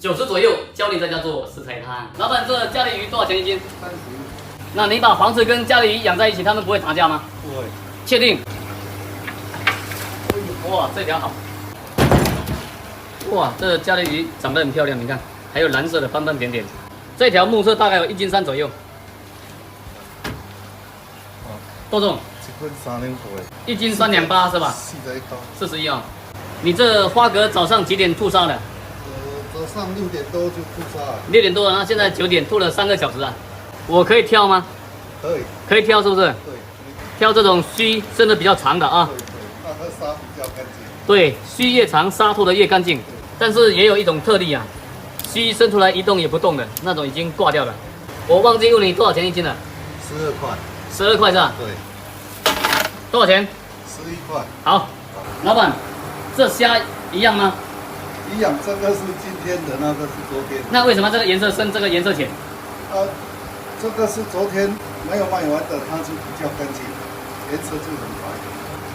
90左右，教你在家做食材汤。老板，这家里鱼多少钱一斤？30。那你把黄鹚跟家里鱼养在一起，它们不会打架吗？不会。确定？哇，这条好。哇，这家里鱼长得很漂亮，你看，还有蓝色的斑斑点点。这条目测大概有1斤3左右。多重1斤3两块。1斤3两8是吧？41啊。你这花蛤早上几点吐沙的？早上6点多就吐沙了。6点多了，那现在9点，吐了3个小时啊。我可以挑吗？可以。可以挑是不是？对。挑这种须伸的比较长的啊。对，那个沙比较干净。对，须越长，沙吐的越干净。但是也有一种特例啊，须伸出来一动也不动的那种已经挂掉了。我忘记问你多少钱一斤了？12块。12块是吧？对。多少钱？11块。好，老板，这虾一样吗？一样，这个是今天的，那个是昨天。那为什么这个颜色深，这个颜色浅？这个是昨天没有卖完的，它就比较干净，颜色就很白。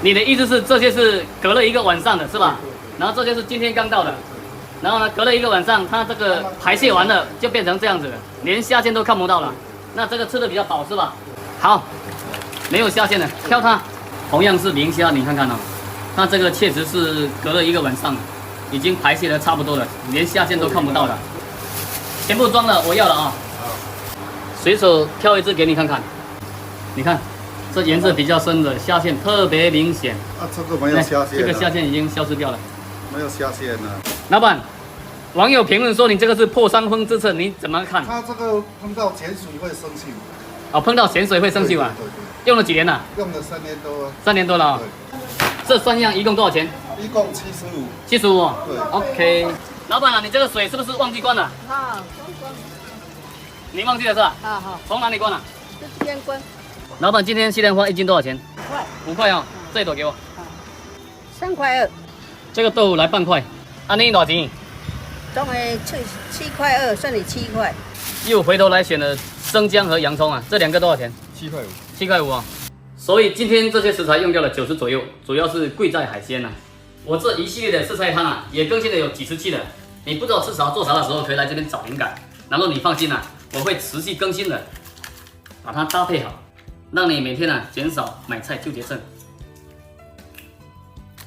你的意思是这些是隔了1个晚上的是吧？然后这些是今天刚到的，然后呢，隔了1个晚上，它这个排泄完了就变成这样子了，连虾线都看不到了。那这个吃的比较饱是吧？好，没有虾线的，挑它。同样是明虾，你看看哦，它这个确实是隔了1个晚上，已经排泄的差不多了，连虾线都看不到了。全部装了，我要了啊！随手挑一只给你看看，你看。这颜色比较深的虾线特别明显这个没有虾线，这个虾线已经消失掉了，没有虾线了。老板，网友评论说你这个是破伤风之策，你怎么看？它这个碰到碱水会生锈。哦，碰到咸水会生锈啊？对。用了几年了？用了3年多。3年多了啊。这3样一共多少钱？一共75。75。对。OK。老板啊，你这个水是不是忘记关了？好，你忘记了是吧？好。从哪里关了？这边关。老板，今天西兰花1斤多少钱5块。5块啊，这一朵给我。3块2。这个豆腐来半块。啊，你多少钱？总共7块2，算你7块。又回头来选了生姜和洋葱啊，这2个多少钱？7块5。7块5啊。所以今天这些食材用掉了90左右，主要是贵在海鲜呐。我这一系列的食材汤啊，也更新了有几十期了。你不知道吃啥做啥的时候，可以来这边找灵感。然后你放心啦，我会持续更新的，把它搭配好。让你每天减少买菜纠结症。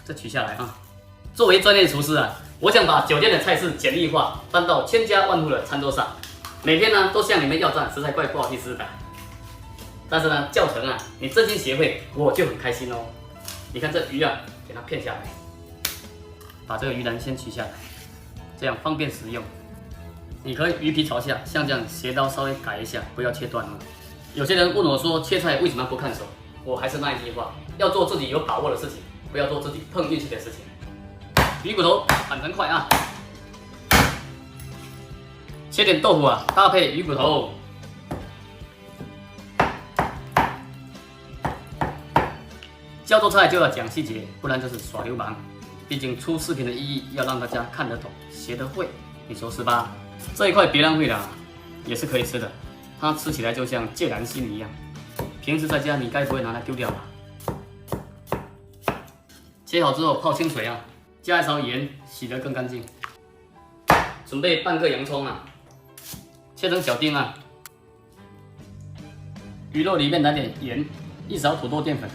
这取下来啊。作为专业厨师啊，我想把酒店的菜式简易化，搬到千家万户的餐桌上。每天都向你们要账，实在怪不好意思的。但是呢，教程你真心学会，我就很开心哦。你看这鱼给它片下来，把这个鱼腩先取下来，这样方便食用。你可以鱼皮朝下，像这样斜刀稍微改一下，不要切断哦。有些人问我说切菜为什么不看手？我还是那一句话，要做自己有把握的事情，不要做自己碰运气的事情。鱼骨头砍成块啊，切点豆腐搭配鱼骨头。教做菜就要讲细节，不然就是耍流氓。毕竟出视频的意义要让大家看得懂、学得会，你说是吧？这一块别浪费了，也是可以吃的。它吃起来就像芥蓝心一样，平时在家你该不会拿来丢掉吧？切好之后泡清水加一勺盐，洗得更干净。准备半个洋葱切成小丁鱼肉里面来点盐，1勺土豆淀粉，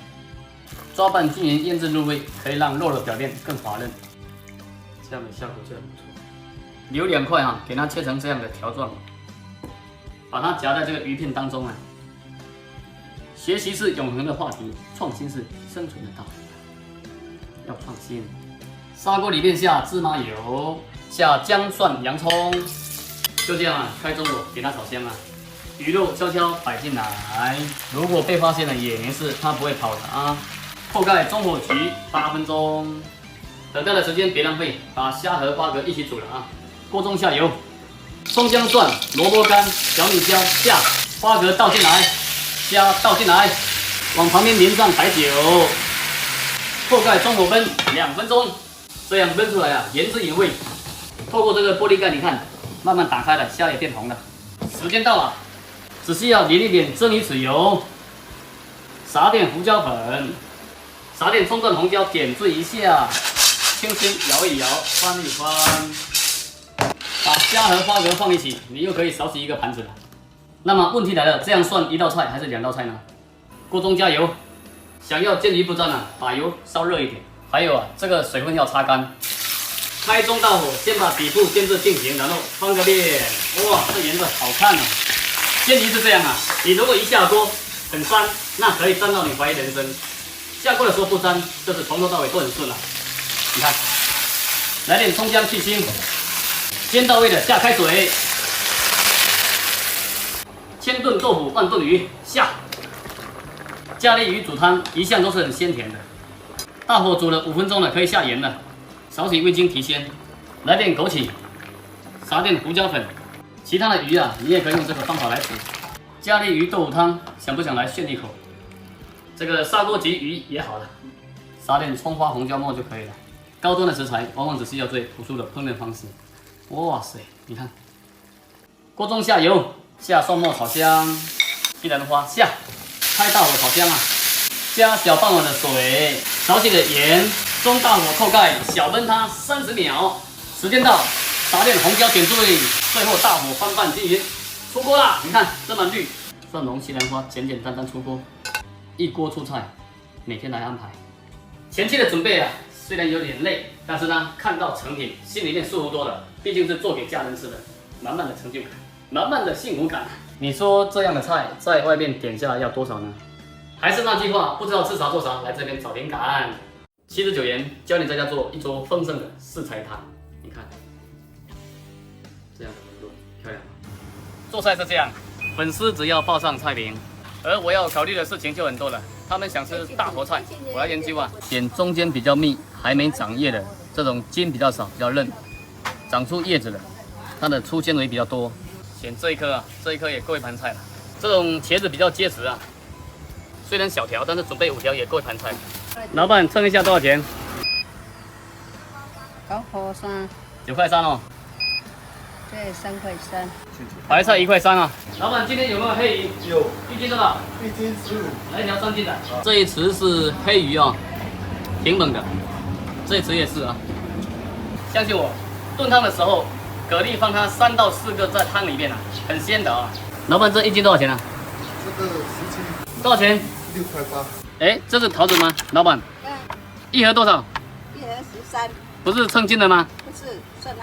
抓拌均匀，腌制入味，可以让肉的表面更滑嫩。这样的效果就很不错。留2块给它切成这样的条状。把它夹在这个鱼片当中学习是永恒的话题，创新是生存的道理。要创新。砂锅里面下芝麻油，下姜蒜洋葱，就这样开中火给它炒香鱼肉悄悄摆进来，如果被发现了也没事，它不会跑的后盖中火焗8分钟。等待的时间别浪费，把虾和花蛤一起煮了锅中下油。葱姜蒜、萝卜干、小米椒下，花蛤倒进来，虾倒进来，往旁边淋上白酒，后盖中火焖2分钟，这样焖出来原汁原味。透过这个玻璃盖，你看，慢慢打开了，虾也变红了。时间到了，只需要淋一点蒸鱼豉油，撒点胡椒粉，撒点葱段红椒，点缀一下，轻轻摇一摇，翻一翻，把虾和花蛤放一起，你又可以少洗一个盘子了。那么问题来了，这样算一道菜还是2道菜呢？锅中加油，想要见鱼不沾啊，把油烧热一点。还有啊，这个水分要擦干。开中大火，先把底部煎至定型，然后翻个面。哇，这颜色好看啊！煎鱼是这样啊，你如果一下锅很粘，那可以粘到你怀疑人生。下锅的时候不粘，就是从头到尾都很顺了。你看，来点葱姜去腥，煎到位的下开水。千炖豆腐万炖鱼下。咖喱鱼煮汤一向都是很鲜甜的。大火煮了5分钟了，可以下盐了。少许味精提鲜，来点枸杞，撒点胡椒粉。其他的鱼啊，你也可以用这个方法来煮。咖喱鱼豆腐汤，想不想来炫一口？这个砂锅鲫鱼也好了，撒点葱花、红椒末就可以了。高端的食材往往只需要最朴素的烹饪方式。哇塞，你看，锅中下油，下蒜末炒香，薏仁花下，开大火炒香啊，加小半碗的水，少许的盐。中大火扣盖，小焖它30秒。时间到，撒点红椒点缀，最后大火翻拌均匀，出锅啦！你看这么绿，蒜蓉、西兰花简简单单出锅，一锅出菜，每天来安排。前期的准备啊，虽然有点累，但是呢，看到成品，心里面舒服多了。毕竟是做给家人吃的，满满的成就感，满满的幸福感。你说这样的菜在外面点下来要多少呢？还是那句话，不知道吃啥做啥，来这边找灵感。79元教你在家做一桌丰盛的四菜汤，你看这样的纹路漂亮吗？做菜是这样，粉丝只要报上菜名，而我要考虑的事情就很多了。他们想吃大头菜，我来研究啊，选中间比较密、还没长叶的，这种筋比较少、比较嫩，长出叶子的，它的粗纤维比较多。选这一颗啊，这一颗也够一盘菜了。这种茄子比较结实啊，虽然小条，但是准备5条也够一盘菜。老板称一下多少钱9块3， 9块3哦。这3块3，白菜1块3啊。老板今天有没有黑鱼？有1斤多少，1斤15。来一条3斤的。这一池是黑鱼哦，挺猛的。这一池也是啊。相信我，炖汤的时候，蛤蜊放它3到4个在汤里面啊，很鲜的啊。老板这1斤多少钱啊？这个17，多少钱6块8。哎，这是桃子吗？老板，一盒多少？一盒13，不是称斤的吗？不是算2。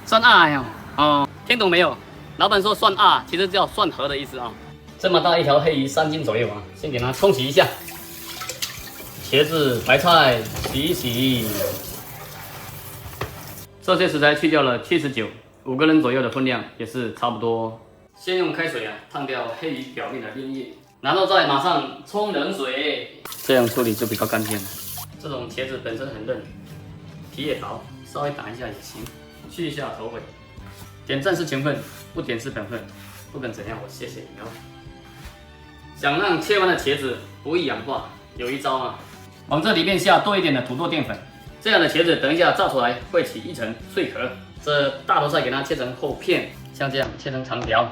算2呀？哦，听懂没有？老板说算2，其实叫算盒的意思啊。这么大一条黑鱼3斤左右啊，先给它冲洗一下。茄子、白菜洗一洗。这些食材去掉了79，5个人左右的分量也是差不多。先用开水啊烫掉黑鱼表面的粘液，然后再马上冲冷水，这样处理就比较干净了。这种茄子本身很嫩，皮也薄，稍微打一下也行，去一下头尾。点赞是情分，不点是本分。不管怎样，我谢谢你哦。想让切完的茄子不易氧化，有一招啊，往这里面下多一点的土豆淀粉，这样的茄子等一下炸出来会起一层脆壳。这大头菜给它切成厚片，像这样切成长条。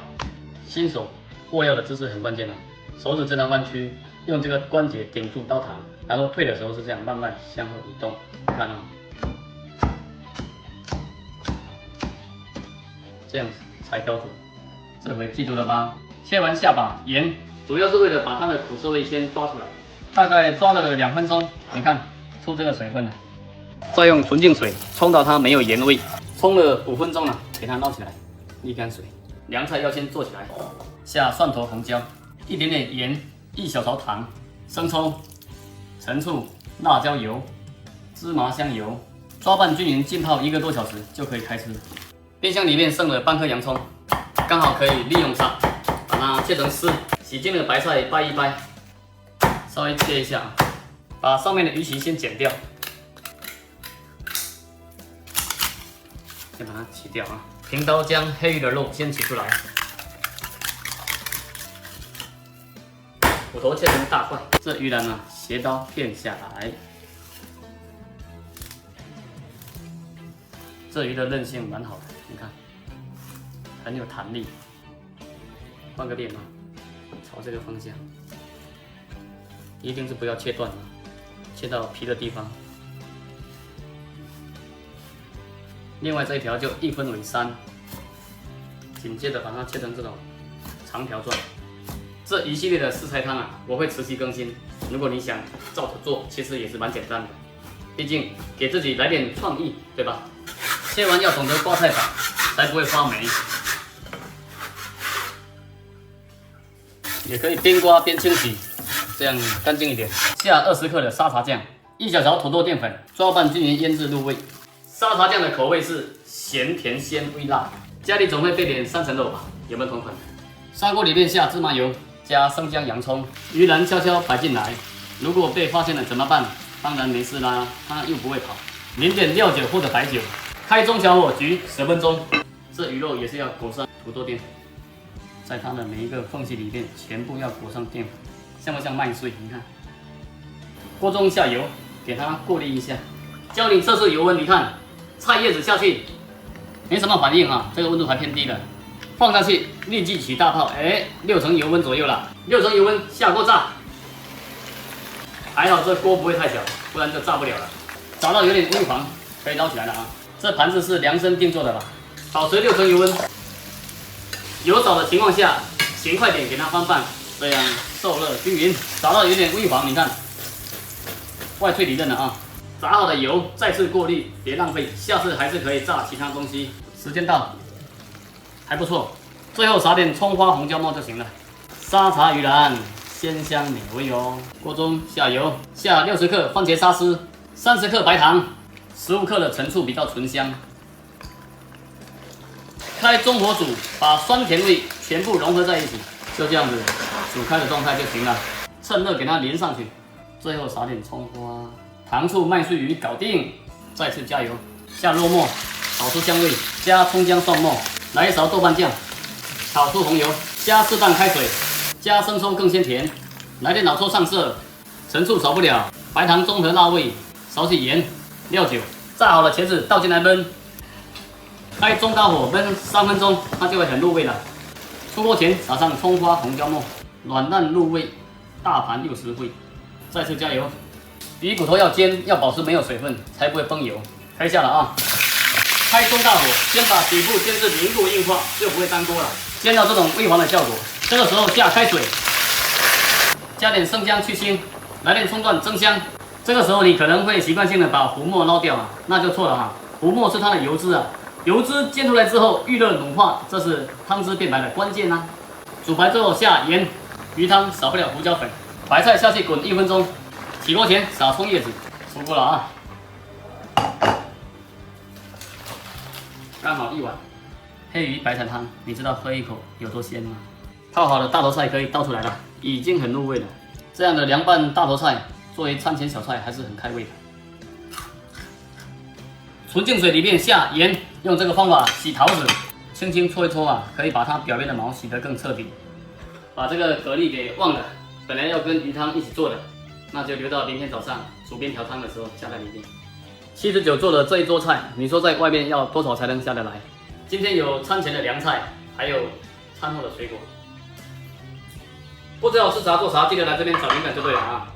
新手握料的姿势很关键啊，手指这样弯曲，用这个关节顶住刀膛，然后退的时候是这样慢慢向后移动，看啊，这样子才标准。这回记住了吧？切完下把盐，主要是为了把它的苦涩味先抓出来，大概抓了2分钟，你看出这个水分了。再用纯净水冲到它没有盐味，冲了5分钟了，给它捞起来，沥干水。凉菜要先做起来，下蒜头、红椒，一点点盐，1小勺糖，生抽、陈醋、辣椒油、芝麻香油，抓拌均匀，浸泡1个多小时就可以开吃。冰箱里面剩了半颗洋葱，刚好可以利用上，把它切成丝。洗净的白菜掰一掰，稍微切一下，把上面的鱼鳍先剪掉，先把它切掉啊。平刀将黑鱼的肉先取出来，骨头切成大块。这鱼腩呢，斜刀片下来。这鱼的韧性蛮好的，你看，很有弹力。换个面吗？朝这个方向，一定是不要切断了，切到皮的地方。另外这一条就1分为3，紧接着把它切成这种长条状。这一系列的四菜汤啊，我会持续更新。如果你想照着做，其实也是蛮简单的。毕竟给自己来点创意，对吧？切完要懂得刮菜法，才不会发霉。也可以边刮边清洗，这样干净一点。下20克的沙茶酱，1小勺土豆淀粉，抓拌均匀，腌制入味。沙茶酱的口味是咸甜鲜微辣，家里总会备点3层肉吧？有没有同款？砂锅里面下芝麻油，加生姜、洋葱，鱼腩悄悄摆进来。如果被发现了怎么办？当然没事啦，它又不会跑。淋点料酒或者白酒，开中小火焗10分钟。这鱼肉也是要裹上土豆淀粉，在它的每一个缝隙里面全部要裹上淀粉，像不像麦穗？你看，锅中下油，给它过滤一下。教你测试油温，你看菜叶子下去没什么反应啊，这个温度还偏低的。放下去，立即起大泡，哎，6成油温左右了，6成油温下锅炸。还好这锅不会太小，不然就炸不了了。炸到有点微黄，可以捞起来了啊。这盘子是量身定做的吧？保持6成油温，油少的情况下，勤快点给它翻拌，这样受热均匀。炸到有点微黄，你看，外脆里嫩了啊。炸好的油再次过滤，别浪费，下次还是可以炸其他东西。时间到。还不错，最后撒点葱花、红椒末就行了。沙茶鱼腩，鲜香美味哦。锅中下油，下60克番茄沙司，30克白糖，15克的陈醋比较醇香。开中火煮，把酸甜味全部融合在一起，就这样子煮开的状态就行了。趁热给它淋上去，最后撒点葱花、糖醋麦穗鱼，搞定。再次加油，下肉末，炒出香味，加葱姜蒜末。来1勺豆瓣酱，炒出红油，加适当开水，加生抽更鲜甜。来点老抽上色，陈醋少不了，白糖中和辣味，少许盐，料酒。炸好了茄子倒进来焖，开中大火焖3分钟，它就会很入味了。出锅前撒上葱花、红椒末，软烂入味，大盘又实惠。再次加油，鱼骨头要煎，要保持没有水分，才不会崩油。开下了啊！开中大火，先把底部煎至凝固硬化，就不会粘锅了。煎到这种微黄的效果，这个时候下开水，加点生姜去腥，来点葱段增香。这个时候你可能会习惯性的把糊沫捞掉啊，那就错了哈。糊沫是它的油脂啊，油脂煎出来之后遇热乳化，这是汤汁变白的关键啊。煮白之后下盐，鱼汤少不了胡椒粉，白菜下去滚1分钟。起锅前撒葱叶子，出锅了啊。刚好1碗黑鱼白菜汤，你知道喝一口有多鲜吗？泡好的大头菜可以倒出来了，已经很入味了。这样的凉拌大头菜作为餐前小菜还是很开胃的。纯净水里面下盐，用这个方法洗桃子，轻轻搓一搓啊，可以把它表面的毛洗得更彻底。把这个蛤蜊给忘了，本来要跟鱼汤一起做的，那就留到明天早上煮边调汤的时候加在里面。79做的这一桌菜，你说在外面要多少才能下得来？今天有餐前的凉菜，还有餐后的水果。不知道吃啥做啥，记得来这边找灵感就对了啊！